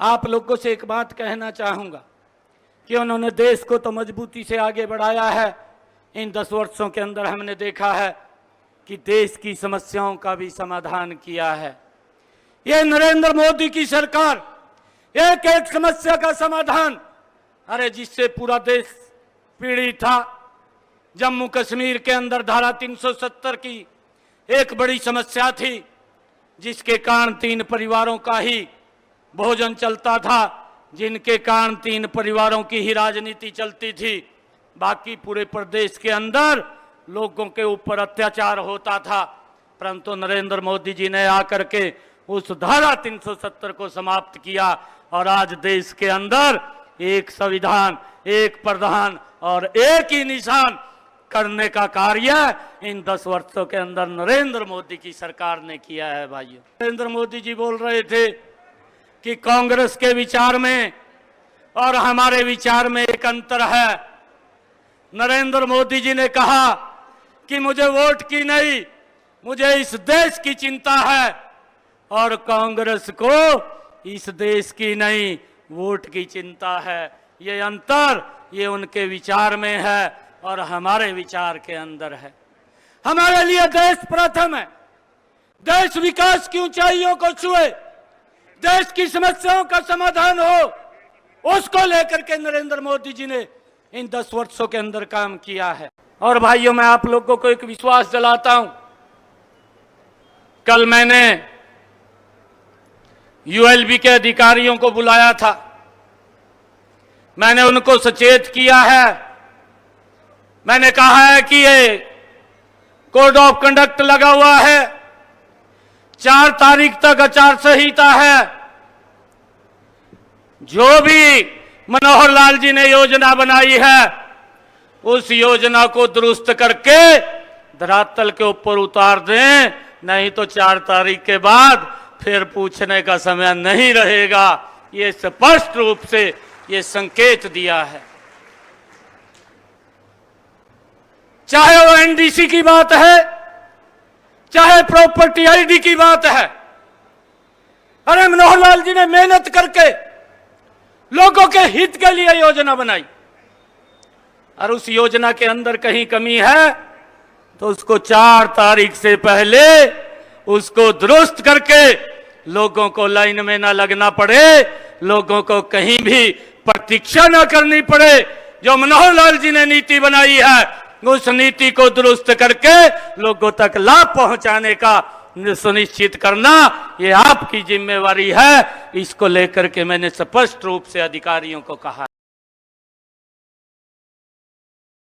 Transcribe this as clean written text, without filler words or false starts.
आप लोगों से एक बात कहना चाहूँगा कि उन्होंने देश को तो मजबूती से आगे बढ़ाया है। इन 10 वर्षों के अंदर हमने देखा है कि देश की समस्याओं का भी समाधान किया है। ये नरेंद्र मोदी की सरकार एक एक समस्या का समाधान, अरे जिससे पूरा देश पीड़ित था। जम्मू कश्मीर के अंदर धारा 370 की एक बड़ी समस्या थी, जिसके कारण 3 परिवारों का ही भोजन चलता था, जिनके कारण 3 परिवारों की ही राजनीति चलती थी। बाकी पूरे प्रदेश के अंदर लोगों के ऊपर अत्याचार होता था, परंतु नरेंद्र मोदी जी ने आकर के उस धारा 370 को समाप्त किया और आज देश के अंदर एक संविधान, एक प्रधान और एक ही निशान करने का कार्य इन 10 वर्षों के अंदर नरेंद्र मोदी की सरकार ने किया है। भाइयों, नरेंद्र मोदी जी बोल रहे थे कि कांग्रेस के विचार में और हमारे विचार में एक अंतर है। नरेंद्र मोदी जी ने कहा कि मुझे वोट की नहीं, मुझे इस देश की चिंता है, और कांग्रेस को इस देश की नहीं, वोट की चिंता है। ये अंतर ये उनके विचार में है और हमारे विचार के अंदर है। हमारे लिए देश प्रथम है। देश विकास की ऊंचाइयों को छुए, देश की समस्याओं का समाधान हो, उसको लेकर के नरेंद्र मोदी जी ने इन 10 वर्षों के अंदर काम किया है। और भाइयों, मैं आप लोगों को एक विश्वास दिलाता हूं, कल मैंने यूएलबी के अधिकारियों को बुलाया था। मैंने उनको सचेत किया है। मैंने कहा है कि ये कोड ऑफ कंडक्ट लगा हुआ है, 4 तारीख तक आचार संहिता है। जो भी मनोहर लाल जी ने योजना बनाई है, उस योजना को दुरुस्त करके धरातल के ऊपर उतार दें, नहीं तो 4 तारीख के बाद फिर पूछने का समय नहीं रहेगा। ये स्पष्ट रूप से ये संकेत दिया है। चाहे वो एनडीसी की बात है, चाहे प्रॉपर्टी आईडी की बात है। अरे मनोहर लाल जी ने मेहनत करके लोगों के हित के लिए योजना बनाई, और उस योजना के अंदर कहीं कमी है तो उसको 4 तारीख से पहले उसको दुरुस्त करके लोगों को लाइन में ना लगना पड़े, लोगों को कहीं भी प्रतीक्षा ना करनी पड़े। जो मनोहर लाल जी ने नीति बनाई है, उस नीति को दुरुस्त करके लोगों तक लाभ पहुंचाने का सुनिश्चित करना ये आपकी जिम्मेवारी है। इसको लेकर के मैंने स्पष्ट रूप से अधिकारियों को कहा।